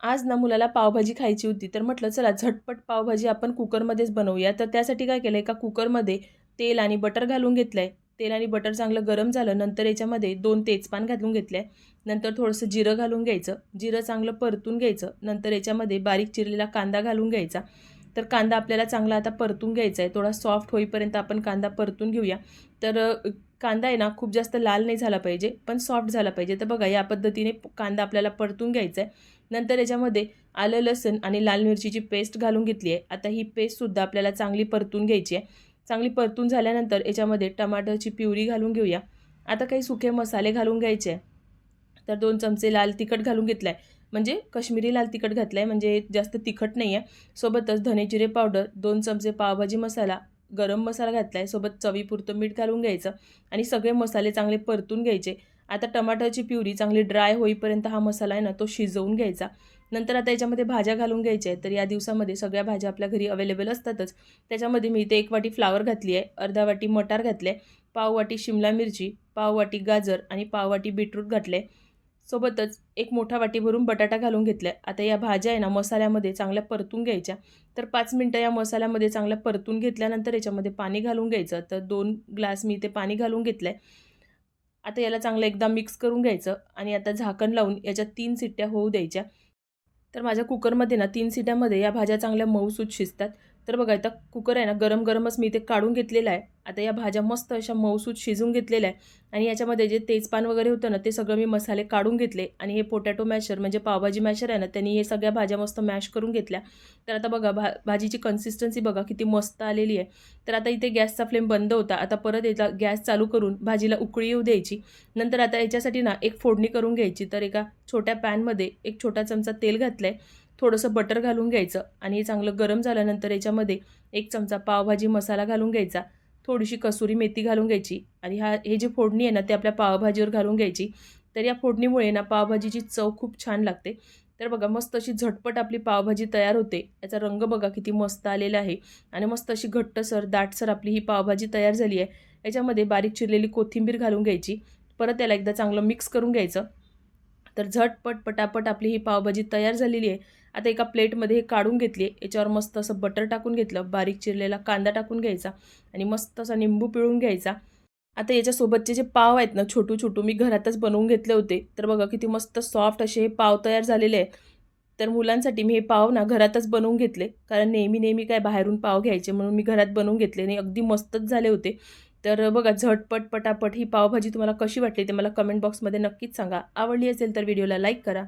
आज ना मुलाला पावभाजी खायची होती, तर म्हटलं चला झटपट पावभाजी आपण कुकरमध्येच बनवूया. तर त्यासाठी काय केलं, एका कुकरमध्ये तेल आणि बटर घालून घेतलं आहे. तेल आणि बटर चांगलं गरम झालं, नंतर याच्यामध्ये 2 तेजपान घालून घेतले. नंतर थोडंसं जिरं घालून घ्यायचं. जिरं चांगलं परतून घ्यायचं. नंतर याच्यामध्ये बारीक चिरलेला कांदा घालून घ्यायचा. तर कांदा आपल्याला चांगला आता परतून घ्यायचा आहे. थोडा सॉफ्ट होईपर्यंत आपण कांदा परतून घेऊया. तर कांदा आहे ना खूप जास्त लाल नाही झाला पाहिजे, पण सॉफ्ट झाला पाहिजे. तर बघा या पद्धतीने कांदा आपल्याला परतून घ्यायचा आहे. नंतर याच्यामध्ये आलं, लसूण आणि लाल मिरचीची पेस्ट घालून घेतली आहे. आता ही पेस्टसुद्धा आपल्याला चांगली परतून घ्यायची आहे. चांगली परतून झाल्यानंतर याच्यामध्ये टमाटरची प्युरी घालून घेऊया. आता काही सुके मसाले घालून घ्यायचे आहे. तर 2 चमचे लाल तिखट घालून घेतलं आहे. म्हणजे काश्मीरी लाल तिखट घातलं आहे, म्हणजे जास्त तिखट नाही आहे. सोबतच धने जिरे पावडर, 2 चमचे पावभाजी मसाला, गरम मसाला घातला आहे. सोबत चवीपुरतं मीठ घालून घ्यायचं आणि सगळे मसाले चांगले परतून घ्यायचे. आता टमाटरची प्युरी चांगली ड्राय होईपर्यंत हा मसाला आहे ना तो शिजवून घ्यायचा. नंतर आता याच्यामध्ये भाज्या घालून घ्यायच्या आहेत. तर या दिवसामध्ये सगळ्या भाज्या आपल्या घरी अवेलेबल असतातच. त्याच्यामध्ये मी इथे 1 वाटी फ्लावर घातली आहे, अर्धा वाटी मटार घातले, पाव वाटी शिमला मिरची, पाव वाटी गाजर आणि पाव वाटी बीटरूट घातले. सोबतच 1 मोठा वाटी भरून बटाटा घालून घेतला. आता या भाज्या आहे ना मसाल्यामध्ये चांगल्या परतून घ्यायच्या. तर 5 मिनिटं या मसाल्यामध्ये चांगल्या परतून घेतल्यानंतर याच्यामध्ये पाणी घालून घ्यायचं. तर 2 ग्लास मी इथे पाणी घालून घेतलं आहे. आता याला चांगलं एकदा मिक्स करून घ्यायचं आणि आता झाकण लावून याच्या 3 शिट्ट्या होऊ द्यायच्या. तर माझ्या कुकरमध्ये ना 3 शिट्ट्यामध्ये या भाज्या चांगल्या मऊसूत शिजतात. तर बघा आता कुकर आहे ना गरम-गरमच मी इथे काढून घेतलेला आहे. आता या भाज्या मस्त अशा मऊसूत शिजून घेतलेल्या आहे आणि याच्यामध्ये जे तेजपान वगैरे होतं ना ते सगळं मी मसाले काढून घेतले आणि हे पोटॅटो मॅशर म्हणजे पावभाजी मॅशर आहे ना त्यांनी हे सगळ्या भाज्या मस्त मॅश करून घेतल्या. तर आता बघा भाजीची कन्सिस्टन्सी बघा किती मस्त आलेली आहे. तर आता इथे गॅसचा फ्लेम बंद होता. आता परत याचा गॅस चालू करून भाजीला उकळी येऊ द्यायची. नंतर आता याच्यासाठी ना एक फोडणी करून घ्यायची. तर एका छोट्या पॅनमध्ये 1 छोटा चमचा तेल घातलं आहे, थोडंसं बटर घालून घ्यायचं आणि हे चांगलं गरम झाल्यानंतर याच्यामध्ये 1 चमचा पावभाजी मसाला घालून घ्यायचा, थोडीशी कसुरी मेथी घालून घ्यायची आणि हे जी फोडणी आहे ना ते आपल्या पावभाजीवर घालून घ्यायची. तर या फोडणीमुळे ना पावभाजीची चव खूप छान लागते. तर बघा मस्त अशी झटपट आपली पावभाजी तयार होते. याचा रंग बघा किती मस्त आलेला आहे आणि मस्त अशी घट्टसर दाटसर आपली ही पावभाजी तयार झाली आहे. याच्यामध्ये बारीक चिरलेली कोथिंबीर घालून घ्यायची. परत याला एकदा चांगलं मिक्स करून घ्यायचं. तर झटपट पटापट आपली ही पावभाजी तयार झालेली आहे. आता एका प्लेटमध्ये हे काढून घेतली आहे. याच्यावर मस्त असं बटर टाकून घेतलं, बारीक चिरलेला कांदा टाकून घ्यायचा आणि मस्त असा निंबू पिळून घ्यायचा. आता याच्यासोबतचे जे पाव आहेत ना छोटू-छोटू मी घरातच बनवून घेतले होते. तर बघा किती मस्त सॉफ्ट असे हे पाव तयार झालेले आहेत. तर मुलांसाठी मी हे पाव ना घरातच बनवून घेतले. कारण नेहमी-नेहमी काय बाहेरून पाव घ्यायचे म्हणून मी घरात बनवून घेतले आणि अगदी मस्तच झाले होते. तर बघा झटपट पटापट ही पावभाजी तुम्हाला कशी वाटली ते मला कमेंट बॉक्समध्ये नक्कीच सांगा. आवडली असेल तर व्हिडिओला लाईक करा.